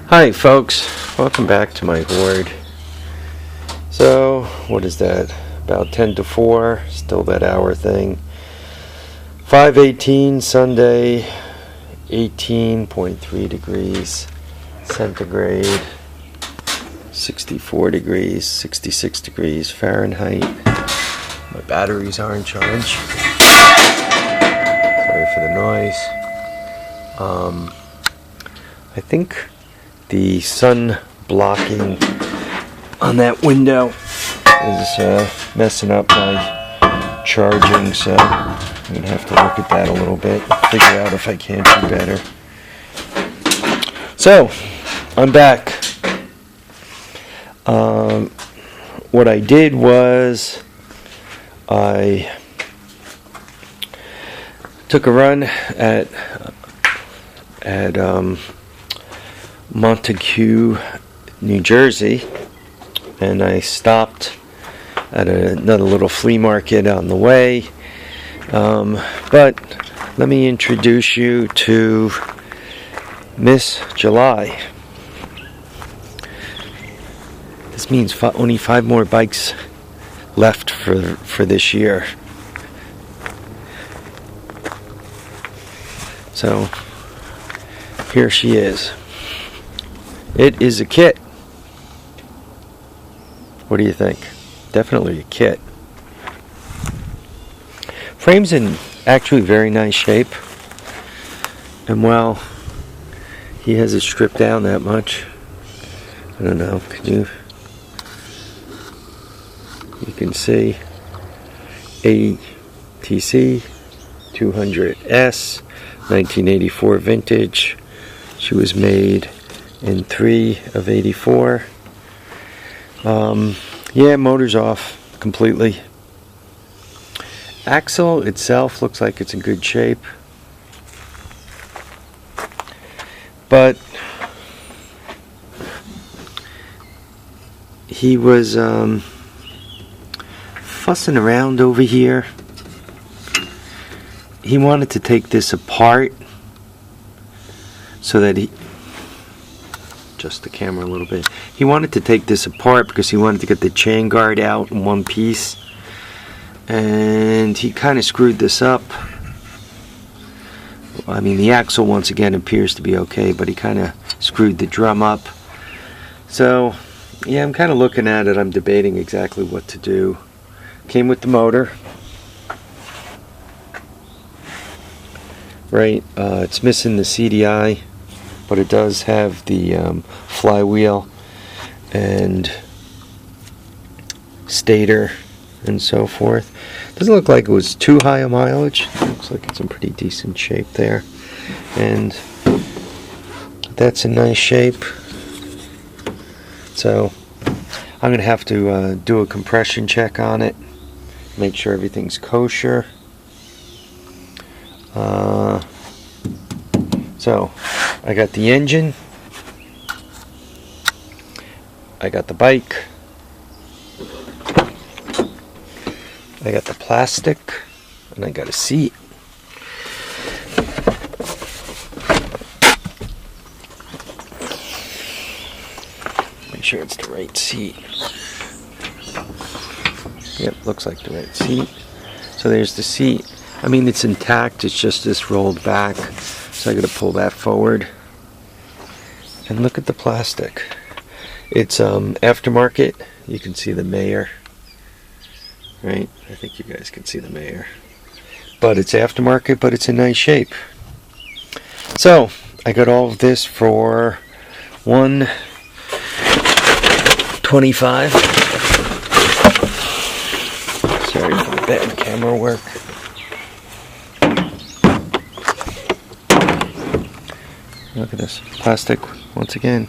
Hi folks, welcome back to my board. So what is that, about 10 to 4, still that hour thing. 5/18 Sunday, 18.3 degrees centigrade, 64 degrees, 66 degrees Fahrenheit. My batteries aren't charged. Sorry for the noise. I think the sun blocking on that window is messing up my charging, so I'm going to have to look at that a little bit, figure out if I can't do better. So, I'm back. What I did was I took a run at Montague, New Jersey, and I stopped at another little flea market on the way. But let me introduce you to Miss July. This means only 5 more bikes left for this year. So here she is. It is a kit. What do you think? Definitely a kit. Frame's in actually very nice shape. And while he has it stripped down that much, I don't know, you can see ATC 200S 1984 vintage. She was made in 3 of 84. Yeah, motor's off completely. Axle itself looks like it's in good shape, but he was fussing around over here. He wanted to take this apart so that adjust the camera a little bit. He wanted to take this apart because he wanted to get the chain guard out in one piece, and he kind of screwed this up. I mean, the axle once again appears to be okay, but he kind of screwed the drum up. So yeah, I'm kind of looking at it. I'm debating exactly what to do. Came with the motor, right? It's missing the CDI, but it does have the flywheel and stator and so forth. Doesn't look like it was too high a mileage. Looks like it's in pretty decent shape there, and that's in nice shape. So I'm gonna have to do a compression check on it, make sure everything's kosher. So I got the engine, I got the bike, I got the plastic, and I got a seat. Make sure it's the right seat. Yep, looks like the right seat. So there's the seat. I mean, it's intact, it's just this rolled back. So I gotta pull that forward. And look at the plastic. It's aftermarket. You can see the Maier. Right? I think you guys can see the Maier. But it's aftermarket, but it's in nice shape. So I got all of this for $125. Sorry for the bad camera work. Look at this plastic, once again,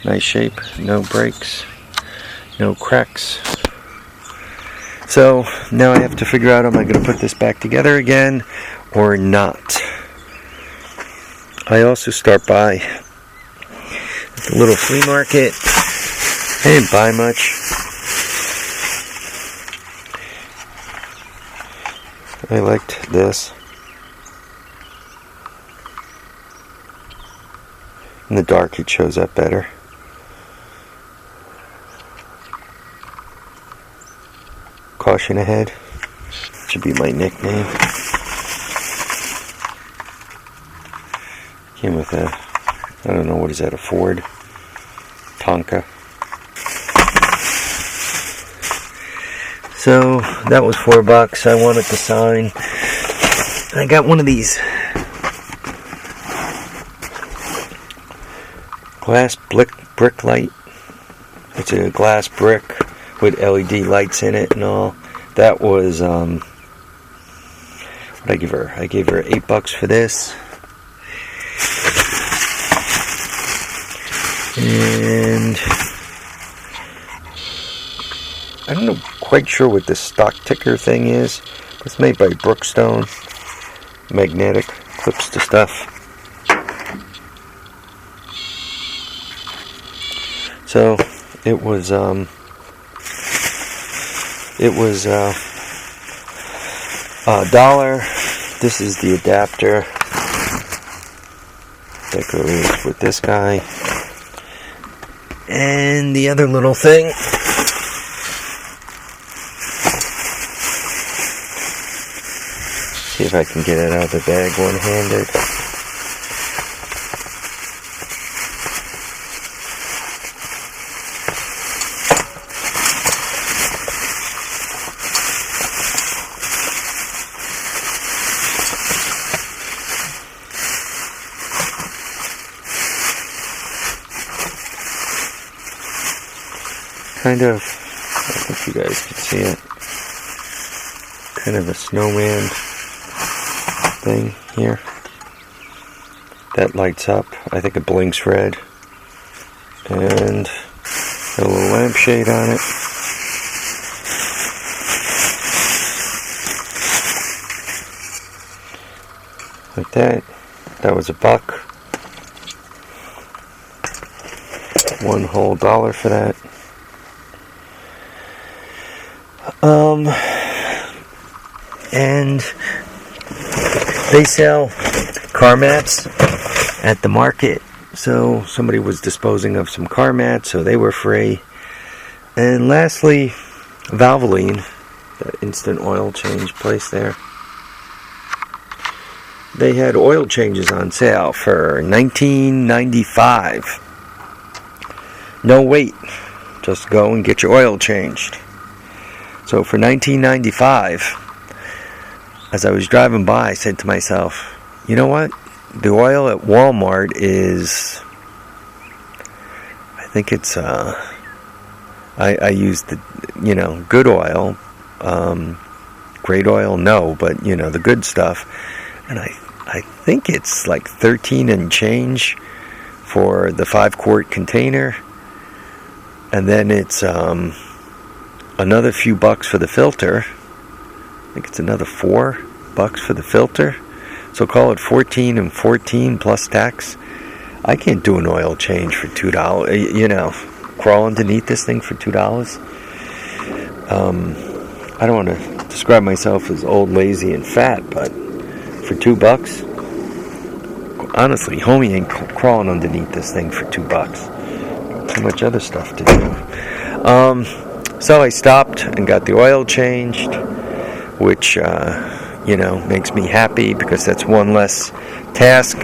nice shape, no breaks, no cracks. So now I have to figure out, am I going to put this back together again or not? I also start by the little flea market. I didn't buy much. I liked this. In the dark it shows up better. Caution ahead. Should be my nickname. Came with a, I don't know, what is that, a Ford Tonka. So that was $4. I wanted to sign. I got one of these glass brick light. It's a glass brick with LED lights in it and all. That was what did I give her? I gave her $8 for this. And I'm not quite sure what this stock ticker thing is. It's made by Brookstone. Magnetic, clips to stuff. So it was $1. This is the adapter that goes with this guy. And the other little thing, see if I can get it out of the bag one-handed. Kind of, I think you guys can see it, kind of a snowman thing here that lights up. I think it blinks red, and a little lampshade on it. Like that. That was $1. One whole $1 for that. And they sell car mats at the market. So somebody was disposing of some car mats, so they were free. And lastly, Valvoline, that instant oil change place there. They had oil changes on sale for $19.95. No wait, just go and get your oil changed. So for $19.95, as I was driving by, I said to myself, you know what? The oil at Walmart is, I think it's, I used the, good oil. Great oil, no, but, the good stuff. And I think it's like 13 and change for the 5-quart container. And then it's, another few bucks for the filter. I think it's another $4 for the filter. So call it 14 and 14 plus tax. I can't do an oil change for $2. Crawl underneath this thing for $2. I don't want to describe myself as old, lazy, and fat, but for $2, honestly, homie ain't crawling underneath this thing for $2. Too much other stuff to do. So I stopped and got the oil changed, which, makes me happy because that's one less task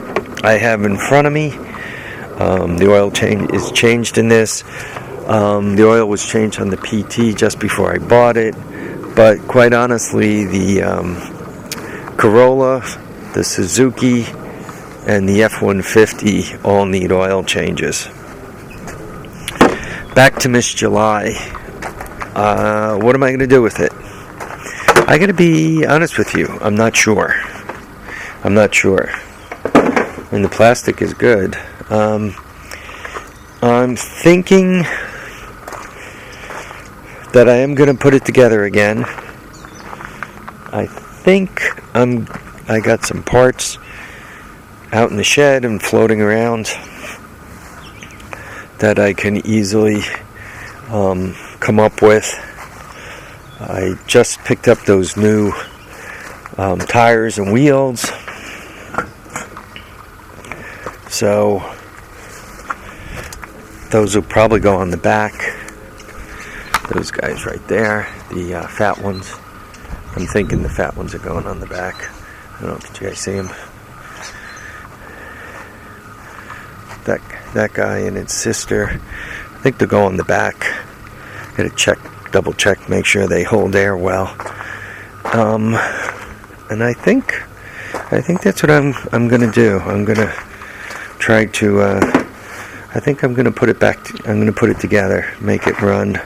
I have in front of me. The oil change is changed in this. The oil was changed on the PT just before I bought it. But quite honestly, the Corolla, the Suzuki, and the F-150 all need oil changes. Back to Miss July. What am I going to do with it? I got to be honest with you. I'm not sure. And the plastic is good. I'm thinking that I am going to put it together again. I think I got some parts out in the shed and floating around that I can easily come up with. I just picked up those new tires and wheels, so Those will probably go on the back. Those guys right there, the fat ones. I'm thinking the fat ones are going on the back. I don't know if you guys see them. That guy and his sister, I think they'll go on the back. Gotta check, double check, make sure they hold air well. And I think that's what I'm gonna do. I'm gonna try to. I think I'm gonna put it back. I'm gonna put it together, make it run.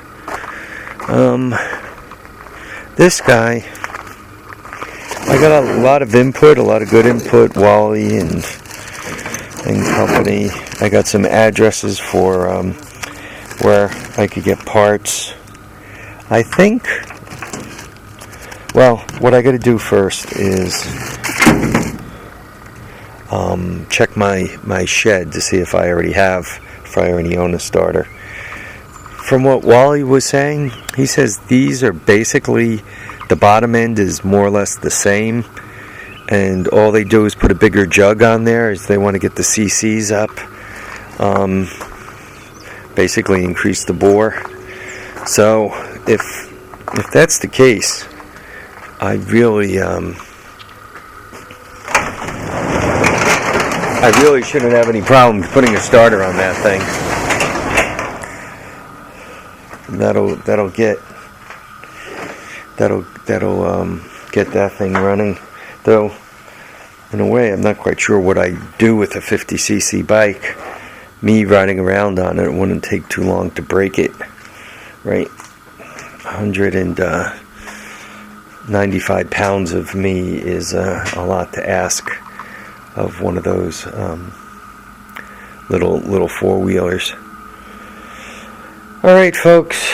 This guy, I got a lot of input, a lot of good input. Wally and company. I got some addresses for where I could get parts. I think. Well, what I got to do first is check my shed to see if I already own a starter. From what Wally was saying, he says these are basically, the bottom end is more or less the same, and all they do is put a bigger jug on there as they want to get the CCs up, basically increase the bore. So if that's the case, I really shouldn't have any problem putting a starter on that thing. That'll get that thing running. Though, in a way, I'm not quite sure what I do with a 50cc bike. Me riding around on it wouldn't take too long to break it, right? 195 pounds of me is a lot to ask of one of those little four-wheelers. All right, folks,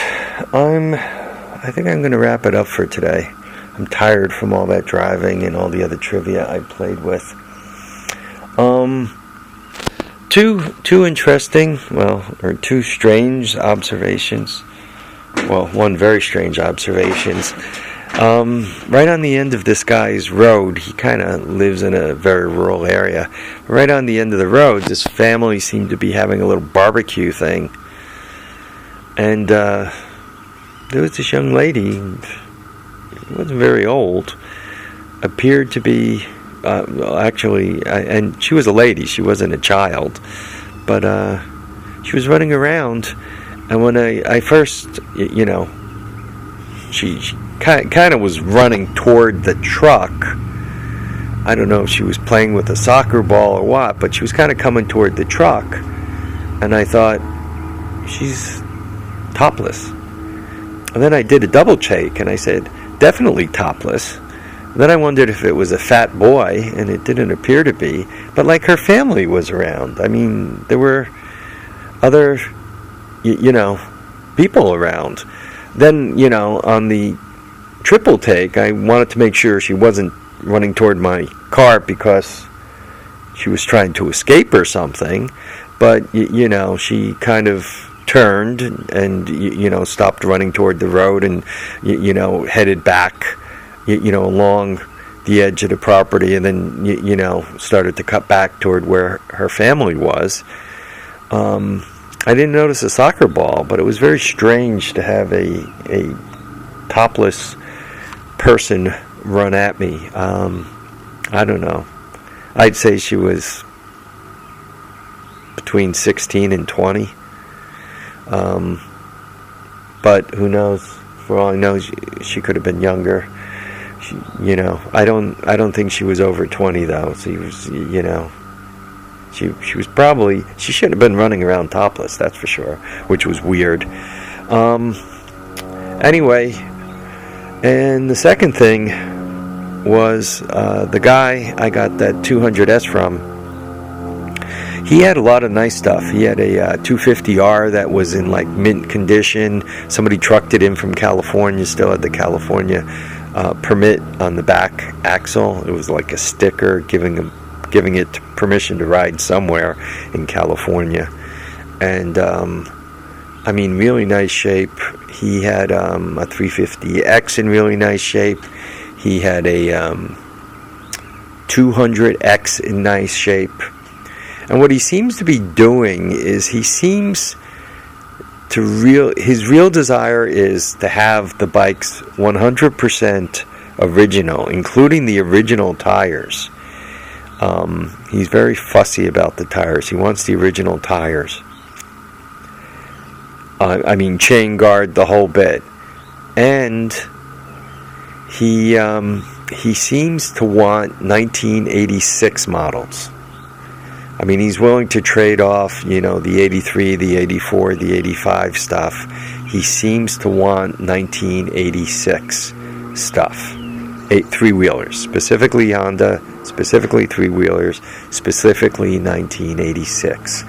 I think I'm going to wrap it up for today. I'm tired from all that driving and all the other trivia I played with. Two interesting, or two strange observations. Well, one very strange observations. Right on the end of this guy's road, he kind of lives in a very rural area. Right on the end of the road, this family seemed to be having a little barbecue thing. And there was this young lady, wasn't very old, appeared to be, and she was a lady, she wasn't a child, but she was running around, and when I first, she kind of was running toward the truck. I don't know if she was playing with a soccer ball or what, but she was kind of coming toward the truck, and I thought, she's topless. And then I did a double check, and I said, definitely topless. And then I wondered if it was a fat boy, and it didn't appear to be. But like her family was around. I mean, there were other, people around. Then, on the triple take, I wanted to make sure she wasn't running toward my car because she was trying to escape or something. But, she kind of turned and stopped running toward the road and headed back along the edge of the property, and then started to cut back toward where her family was. I didn't notice a soccer ball, but it was very strange to have a topless person run at me. I don't know, I'd say she was between 16 and 20. But who knows? For all I know, she could have been younger. I don't think she was over 20 though. So she was probably, she shouldn't have been running around topless. That's for sure, which was weird. Anyway, and the second thing was the guy I got that 200S from. He had a lot of nice stuff. He had a 250R that was in like mint condition. Somebody trucked it in from California, still had the California permit on the back axle. It was like a sticker giving it permission to ride somewhere in California. And really nice shape. He had a 350X in really nice shape. He had a 200X in nice shape. And what he seems to be doing is he seems his real desire is to have the bikes 100% original, including the original tires. He's very fussy about the tires. He wants the original tires. I mean, chain guard, the whole bit. And he seems to want 1986 models. I mean, he's willing to trade off, the 83, the 84, the 85 stuff. He seems to want 1986 stuff. Three-wheelers, specifically Honda, specifically three-wheelers, specifically 1986.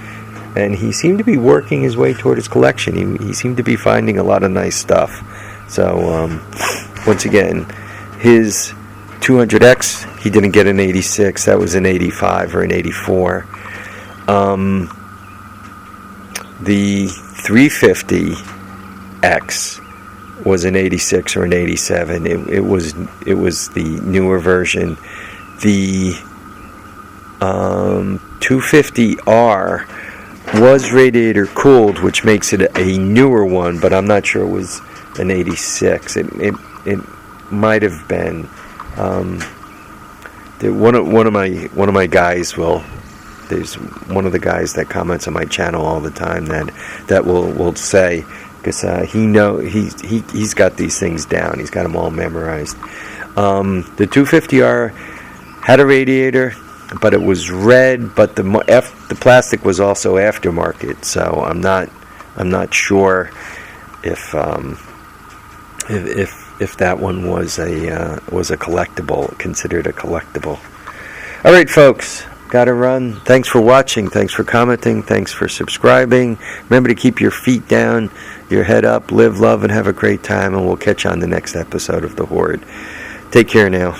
And he seemed to be working his way toward his collection. He seemed to be finding a lot of nice stuff. So, once again, his 200X, he didn't get an 86. That was an 85 or an 84. The 350X was an 86 or an 87. It was the newer version. The 250R was radiator cooled, which makes it a newer one, but I'm not sure it was an 86. It might have been. One of my guys will. There's one of the guys that comments on my channel all the time that will say, because he's got these things down. He's got them all memorized. The 250R had a radiator, but it was red. But the plastic was also aftermarket. So I'm not sure if that one was a collectible, considered a collectible. All right, folks. Gotta run. Thanks for watching. Thanks for commenting. Thanks for subscribing. Remember to keep your feet down, your head up, live, love, and have a great time. And we'll catch you on the next episode of The Horde. Take care now.